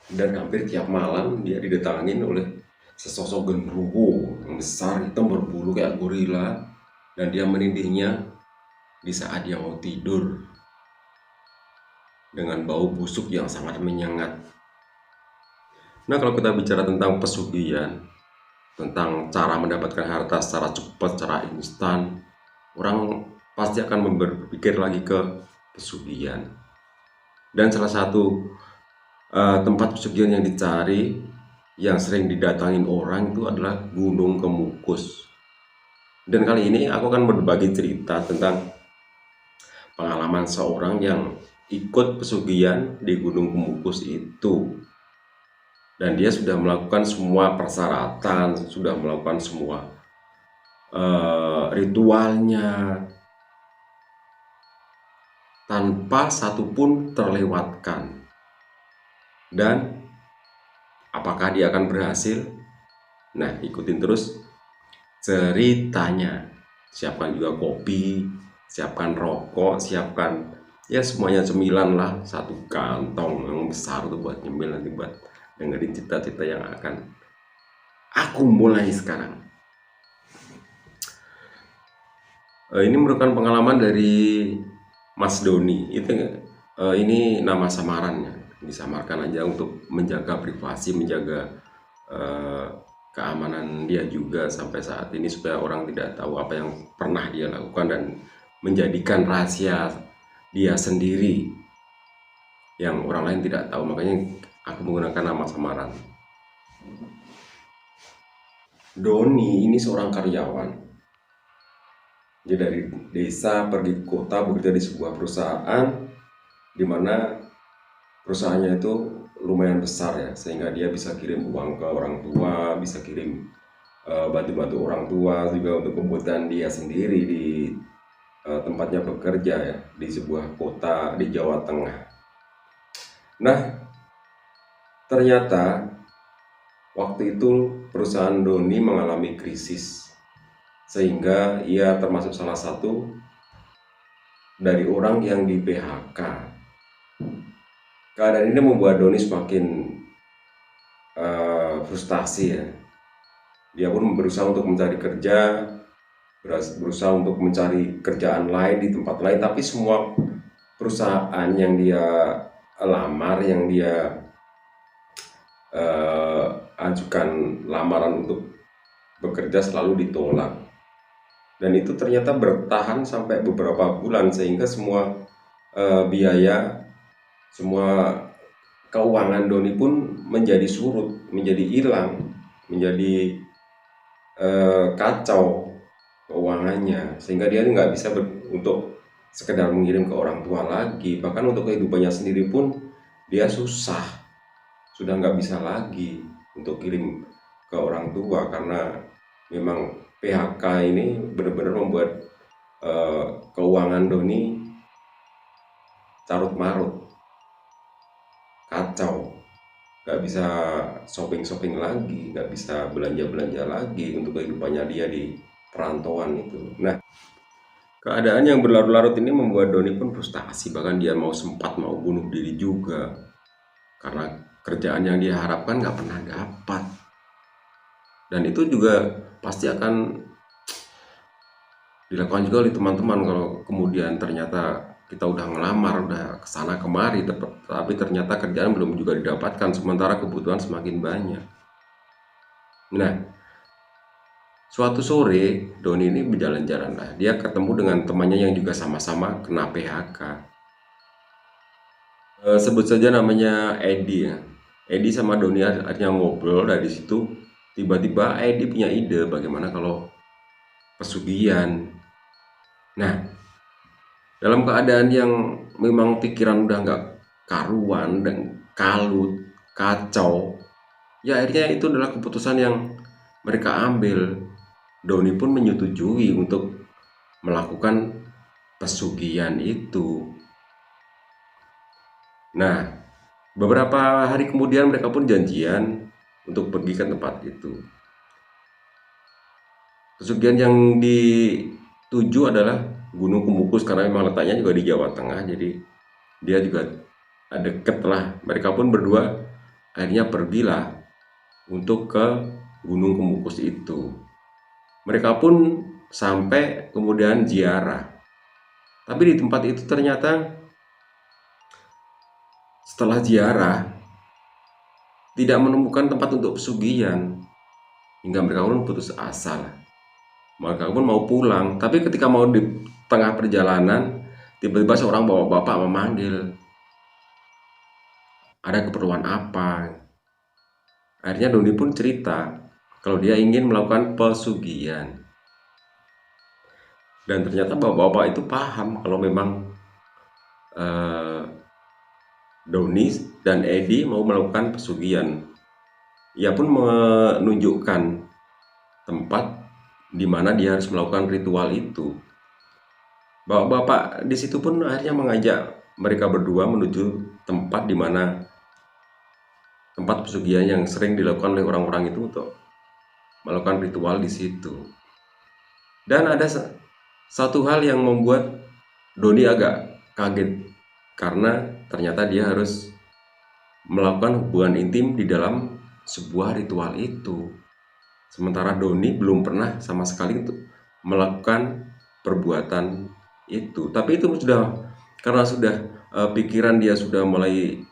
Dan hampir tiap malam dia didatangin oleh sesosok genderuwo yang besar, hitam, berbulu kayak gorila, dan dia menindihnya di saat dia mau tidur dengan bau busuk yang sangat menyengat. Nah, kalau kita bicara tentang pesugihan, tentang cara mendapatkan harta secara cepat, secara instan, orang pasti akan berpikir lagi ke pesugihan. Dan salah satu tempat pesugihan yang dicari, yang sering didatangin orang itu adalah Gunung Kemukus. Dan kali ini aku akan berbagi cerita tentang pengalaman seorang yang ikut pesugihan di Gunung Kemukus itu. Dan dia sudah melakukan semua persyaratan, sudah melakukan semua ritualnya, tanpa satupun terlewatkan. Dan apakah dia akan berhasil? Nah, ikutin terus ceritanya. Siapkan juga kopi, siapkan rokok, siapkan ya semuanya cemilan lah, satu kantong yang besar tuh buat nyemil nanti buat dengerin cerita-cerita yang akan aku mulai sekarang. Ini merupakan pengalaman dari Mas Doni. Ini nama samarannya, disamarkan aja untuk menjaga privasi, menjaga keamanan dia juga sampai saat ini, supaya orang tidak tahu apa yang pernah dia lakukan dan menjadikan rahasia dia sendiri yang orang lain tidak tahu. Makanya aku menggunakan nama samaran. Doni ini seorang karyawan. Dia dari desa pergi ke kota bekerja di sebuah perusahaan, di mana perusahaannya itu lumayan besar ya, sehingga dia bisa kirim uang ke orang tua, bisa kirim bantu-bantu orang tua juga untuk kebutuhan dia sendiri di tempatnya bekerja ya, di sebuah kota di Jawa Tengah. Nah, ternyata waktu itu perusahaan Doni mengalami krisis, sehingga ia termasuk salah satu dari orang yang di PHK. Keadaan ini membuat Doni semakin frustasi ya. Dia pun berusaha untuk mencari kerja, berusaha untuk mencari kerjaan lain di tempat lain, tapi semua perusahaan yang dia lamar, yang dia ajukan lamaran untuk bekerja selalu ditolak. Dan itu ternyata bertahan sampai beberapa bulan, sehingga semua biaya, semua keuangan Doni pun menjadi surut, menjadi hilang, menjadi kacau keuangannya, sehingga dia nggak bisa untuk sekedar mengirim ke orang tua lagi. Bahkan untuk kehidupannya sendiri pun dia susah, sudah nggak bisa lagi untuk kirim ke orang tua, karena memang PHK ini benar-benar membuat keuangan Doni carut marut, kacau. Nggak bisa shopping lagi, nggak bisa belanja lagi untuk kehidupannya dia di perantauan itu. Nah, keadaan yang berlarut-larut ini membuat Doni pun frustasi, bahkan dia sempat mau bunuh diri juga, karena kerjaan yang dia harapkan nggak pernah dapat. Dan itu juga pasti akan dilakukan juga oleh teman-teman kalau kemudian ternyata kita udah ngelamar, udah kesana kemari, tapi ternyata kerjaan belum juga didapatkan, sementara kebutuhan semakin banyak. Nah, suatu sore Doni ini berjalan-jalan lah, dia ketemu dengan temannya yang juga sama-sama kena PHK. Sebut saja namanya Edi ya. Edi sama Doni akhirnya ngobrol. Dari situ tiba-tiba Edi punya ide, bagaimana kalau pesugihan. Nah, dalam keadaan yang memang pikiran udah nggak karuan dan kalut, kacau, ya akhirnya itu adalah keputusan yang mereka ambil. Doni pun menyetujui untuk melakukan pesugihan itu. Nah, beberapa hari kemudian mereka pun janjian untuk pergi ke tempat itu. Pesugihan yang dituju adalah Gunung Kemukus, karena memang letaknya juga di Jawa Tengah, jadi dia juga deket lah. Mereka pun berdua akhirnya pergilah untuk ke Gunung Kemukus itu. Mereka pun sampai kemudian ziarah. Tapi di tempat itu ternyata setelah ziarah tidak menemukan tempat untuk pesugihan, hingga mereka pun putus asa. Mereka pun mau pulang, tapi ketika mau di tengah perjalanan, tiba-tiba seorang bapak-bapak memanggil, ada keperluan apa? Akhirnya Doni pun cerita kalau dia ingin melakukan pesugihan. Dan ternyata bapak-bapak itu paham kalau memang Doni dan Edi mau melakukan pesugihan. Ia pun menunjukkan tempat di mana dia harus melakukan ritual itu. Bapak-bapak di situ pun akhirnya mengajak mereka berdua menuju tempat di mana tempat pesugihan yang sering dilakukan oleh orang-orang itu untuk melakukan ritual di situ. Dan ada satu hal yang membuat Doni agak kaget, karena ternyata dia harus melakukan hubungan intim di dalam sebuah ritual itu. Sementara Doni belum pernah sama sekali untuk melakukan perbuatan itu. Tapi itu karena pikiran dia sudah mulai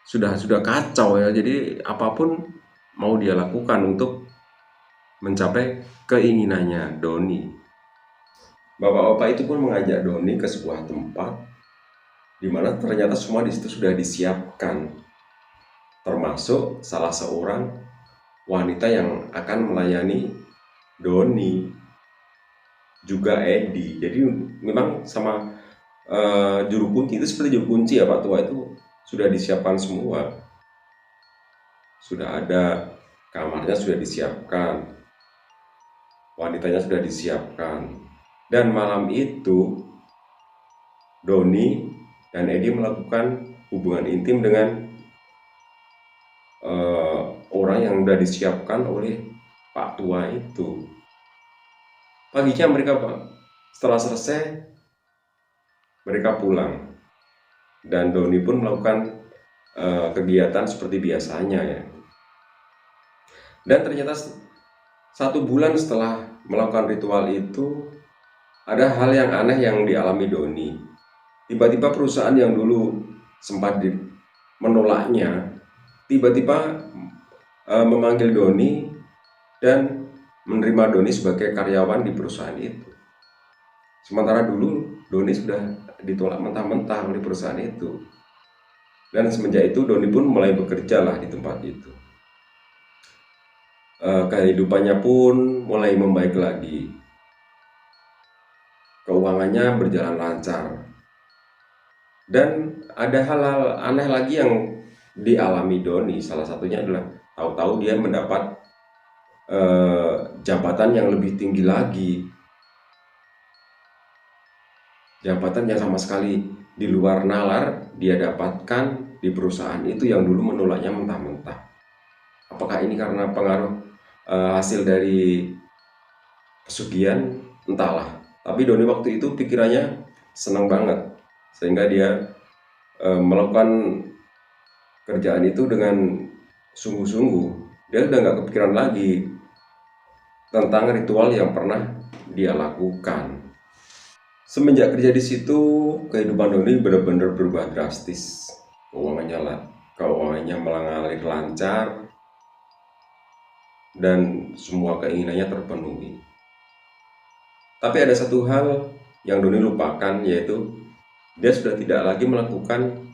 sudah kacau ya. Jadi apapun mau dia lakukan untuk mencapai keinginannya Doni. Bapak-bapak itu pun mengajak Doni ke sebuah tempat di mana ternyata semua di situ sudah disiapkan, termasuk salah seorang wanita yang akan melayani Doni, juga Edi. Jadi memang sama juru kunci itu seperti juru kunci ya Pak Tua, itu sudah disiapkan semua. Sudah ada kamarnya, sudah disiapkan, wanitanya sudah disiapkan. Dan malam itu Doni dan Edi melakukan hubungan intim dengan orang yang sudah disiapkan oleh Pak Tua itu. Paginya mereka, setelah selesai, mereka pulang. Dan Doni pun melakukan kegiatan seperti biasanya ya. Dan ternyata 1 bulan setelah melakukan ritual itu, ada hal yang aneh yang dialami Doni. Tiba-tiba perusahaan yang dulu sempat menolaknya, tiba-tiba memanggil Doni dan menerima Doni sebagai karyawan di perusahaan itu. Sementara dulu Doni sudah ditolak mentah-mentah oleh perusahaan itu. Dan semenjak itu Doni pun mulai bekerja lah di tempat itu. Kehidupannya pun mulai membaik lagi. Keuangannya berjalan lancar. Dan ada hal-hal aneh lagi yang dialami Doni. Salah satunya adalah tahu-tahu dia mendapat jabatan yang lebih tinggi lagi. Jabatan yang sama sekali di luar nalar dia dapatkan di perusahaan itu yang dulu menolaknya mentah-mentah. Apakah ini karena pengaruh hasil dari pesugihan? Entahlah. Tapi Doni waktu itu pikirannya senang banget, sehingga dia melakukan kerjaan itu dengan sungguh-sungguh. Dia udah nggak kepikiran lagi tentang ritual yang pernah dia lakukan. Semenjak kerja di situ, kehidupan Doni benar-benar berubah drastis. Keuangannya mengalir lancar dan semua keinginannya terpenuhi. Tapi ada satu hal yang Doni lupakan, yaitu dia sudah tidak lagi melakukan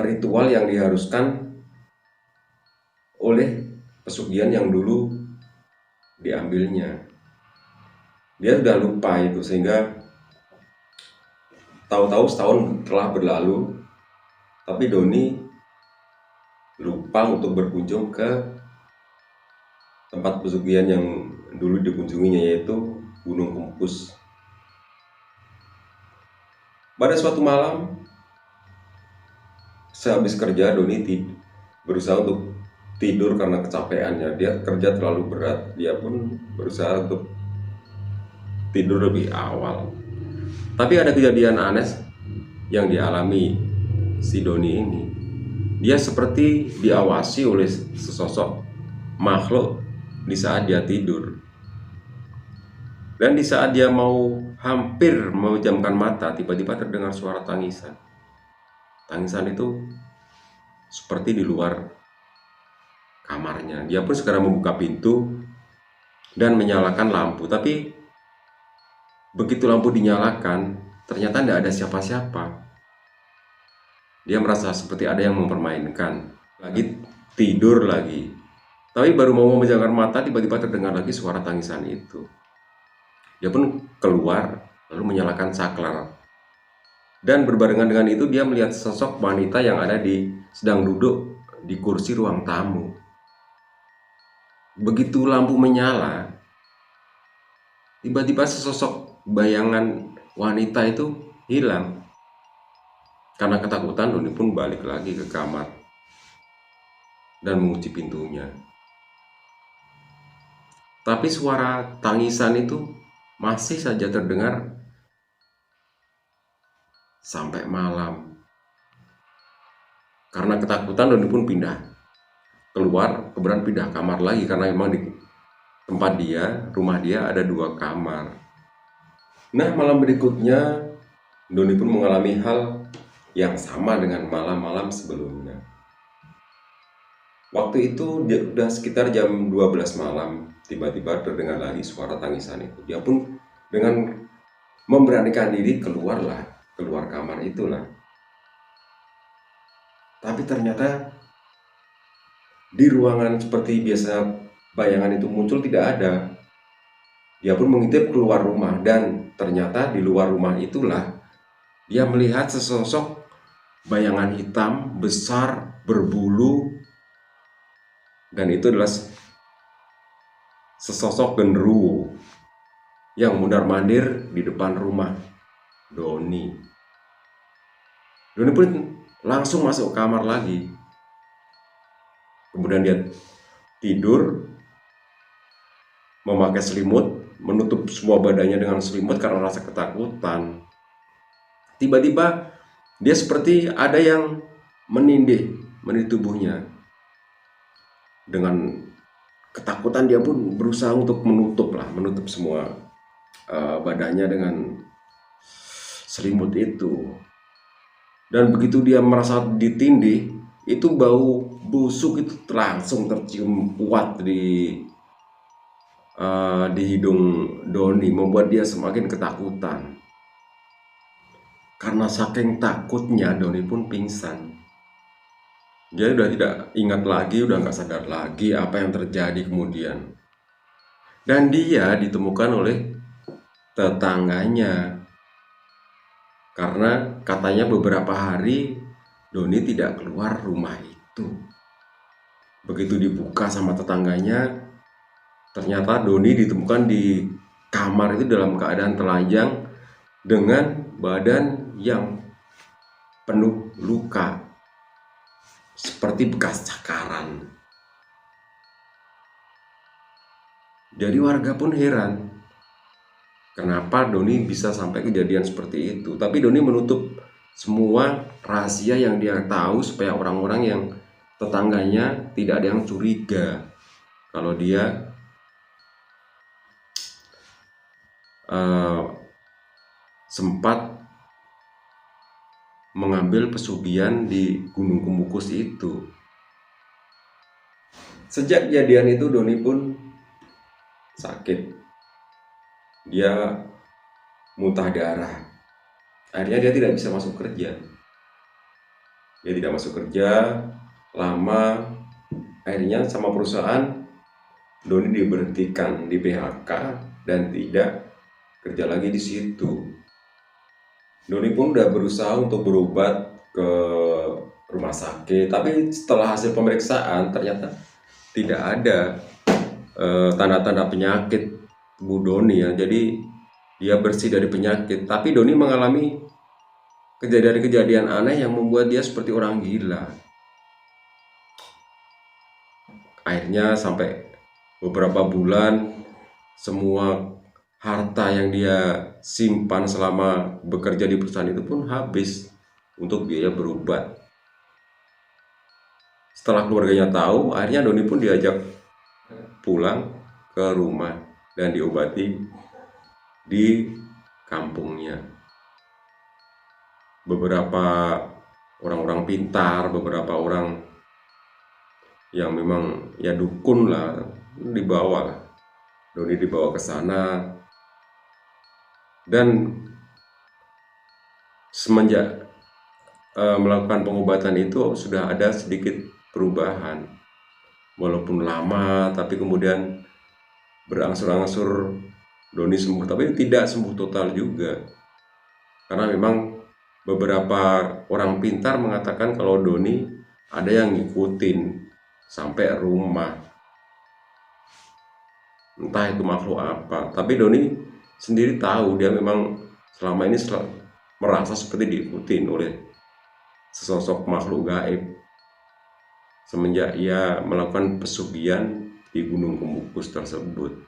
ritual yang diharuskan oleh pesugihan yang dulu diambilnya. Dia sudah lupa itu, sehingga tahu-tahu setahun telah berlalu, tapi Doni lupa untuk berkunjung ke tempat pesugihan yang dulu dikunjunginya, yaitu Gunung Kemukus. Pada suatu malam, sehabis kerja, Doni berusaha untuk tidur karena kecapeannya. Dia kerja terlalu berat, dia pun berusaha untuk tidur lebih awal. Tapi ada kejadian aneh yang dialami si Doni ini. dia seperti diawasi oleh sesosok makhluk di saat dia tidur. Dan di saat dia mau hampir memejamkan mata, tiba-tiba terdengar suara tangisan. Tangisan itu seperti di luar kamarnya. Dia pun segera membuka pintu dan menyalakan lampu. Tapi begitu lampu dinyalakan, ternyata tidak ada siapa-siapa. Dia merasa seperti ada yang mempermainkan. Lagi tidur lagi. Tapi baru mau memejamkan mata, tiba-tiba terdengar lagi suara tangisan itu. Dia pun keluar, lalu menyalakan saklar. Dan berbarengan dengan itu dia melihat sosok wanita yang sedang duduk di kursi ruang tamu. Begitu lampu menyala, tiba-tiba sesosok bayangan wanita itu hilang. Karena ketakutan, Doni pun balik lagi ke kamar dan mengunci pintunya. Tapi suara tangisan itu masih saja terdengar sampai malam. Karena ketakutan, Doni pun pindah keluar, kemudian pindah kamar lagi karena memang di tempat rumah dia ada 2 kamar. Nah, malam berikutnya Doni pun mengalami hal yang sama dengan malam-malam sebelumnya. Waktu itu udah sekitar jam 12 malam, tiba-tiba terdengar lagi suara tangisan itu. Dia pun dengan memberanikan diri keluar kamar itulah. Tapi ternyata di ruangan seperti biasa bayangan itu muncul tidak ada. Dia pun mengintip keluar rumah dan ternyata di luar rumah itulah dia melihat sesosok bayangan hitam besar berbulu, dan itu adalah sesosok genderuwo yang mundar-mandir di depan rumah Doni. Doni pun langsung masuk kamar lagi. Kemudian dia tidur memakai selimut, menutup semua badannya dengan selimut karena rasa ketakutan. Tiba-tiba dia seperti ada yang menindih tubuhnya. Dengan ketakutan dia pun berusaha untuk menutup semua badannya dengan selimut itu. Dan begitu dia merasa ditindih, itu bau busuk itu langsung tercium kuat di hidung Doni, membuat dia semakin ketakutan. Karena saking takutnya, Doni pun pingsan. Dia udah tidak ingat lagi, udah nggak sadar lagi apa yang terjadi kemudian. Dan dia ditemukan oleh tetangganya. Karena katanya beberapa hari Doni tidak keluar rumah itu. Begitu dibuka sama tetangganya, ternyata Doni ditemukan di kamar itu dalam keadaan telanjang dengan badan yang penuh luka, seperti bekas cakaran. Jadi warga pun heran, kenapa Doni bisa sampai kejadian seperti itu. Tapi Doni menutup semua rahasia yang dia tahu supaya orang-orang yang tetangganya tidak ada yang curiga kalau dia sempat mengambil pesugihan di Gunung Kemukus itu. Sejak kejadian itu Doni pun sakit. Dia muntah darah. Akhirnya dia tidak bisa masuk kerja. Dia tidak masuk kerja lama. Akhirnya sama perusahaan Doni diberhentikan, di PHK, dan tidak kerja lagi di situ. Doni pun udah berusaha untuk berobat ke rumah sakit, tapi setelah hasil pemeriksaan ternyata tidak ada tanda-tanda penyakit Bu Doni ya. Jadi dia bersih dari penyakit, tapi Doni mengalami kejadian-kejadian aneh yang membuat dia seperti orang gila. Akhirnya sampai beberapa bulan semua harta yang dia simpan selama bekerja di perusahaan itu pun habis untuk biaya berobat. Setelah keluarganya tahu, akhirnya Doni pun diajak pulang ke rumah dan diobati di kampungnya. Beberapa orang-orang pintar, beberapa orang yang memang ya dukun lah, dibawa lah. Doni dibawa ke sana, dan semenjak melakukan pengobatan itu sudah ada sedikit perubahan. Walaupun lama, tapi kemudian berangsur-angsur Doni sembuh, tapi tidak sembuh total juga. Karena memang beberapa orang pintar mengatakan kalau Doni ada yang ngikutin sampai rumah. Entah itu makhluk apa. Tapi Doni sendiri tahu dia memang selama ini merasa seperti diikutin oleh sesosok makhluk gaib semenjak ia melakukan pesugihan di Gunung Kemukus tersebut.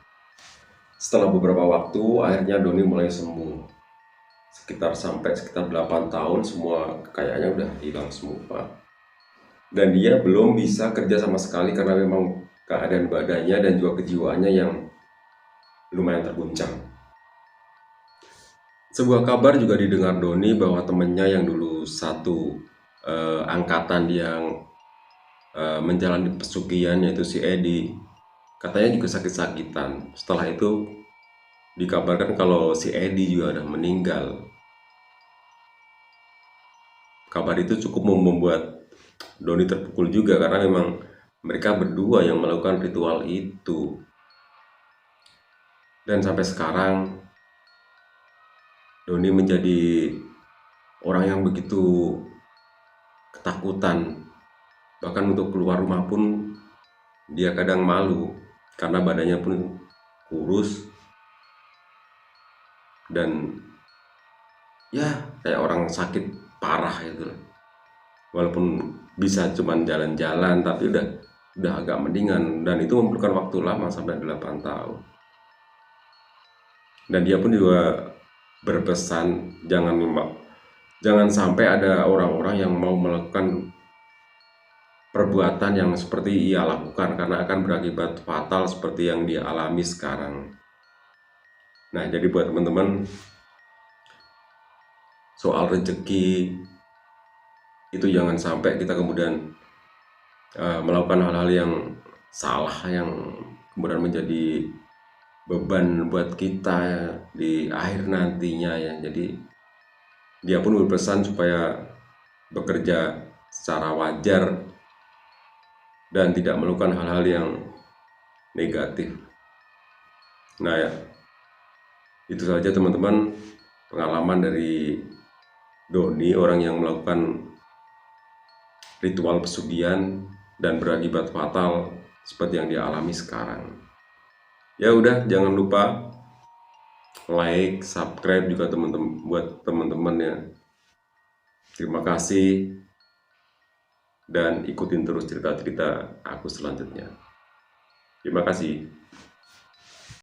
Setelah beberapa waktu, akhirnya Doni mulai sembuh. Sekitar 8 tahun semua kekayanya udah hilang semua. Dan dia belum bisa kerja sama sekali karena memang keadaan badannya dan juga kejiwaannya yang lumayan terguncang. Sebuah kabar juga didengar Doni bahwa temannya yang dulu satu angkatan yang menjalani pesugihan, yaitu si Edi, katanya juga sakit-sakitan. Setelah itu dikabarkan kalau si Edi juga udah meninggal. Kabar itu cukup membuat Doni terpukul juga karena memang mereka berdua yang melakukan ritual itu. Dan sampai sekarang Doni menjadi orang yang begitu ketakutan. Bahkan untuk keluar rumah pun dia kadang malu karena badannya pun kurus dan ya kayak orang sakit parah gitu. Walaupun bisa cuman jalan-jalan tapi udah agak mendingan, dan itu memerlukan waktu lama sampai 8 tahun. Dan dia pun juga berpesan jangan sampai ada orang-orang yang mau melakukan perbuatan yang seperti ia lakukan karena akan berakibat fatal seperti yang dia alami sekarang. Nah, jadi buat teman-teman, soal rezeki itu jangan sampai kita kemudian melakukan hal-hal yang salah yang kemudian menjadi beban buat kita ya, di akhir nantinya ya. Jadi dia pun berpesan supaya bekerja secara wajar dan tidak melakukan hal-hal yang negatif. Nah ya, itu saja teman-teman pengalaman dari Doni, orang yang melakukan ritual pesugihan dan berakibat fatal seperti yang dialami sekarang. Ya udah, jangan lupa like, subscribe juga teman-teman, buat teman-teman ya. Terima kasih dan ikutin terus cerita-cerita aku selanjutnya. Terima kasih.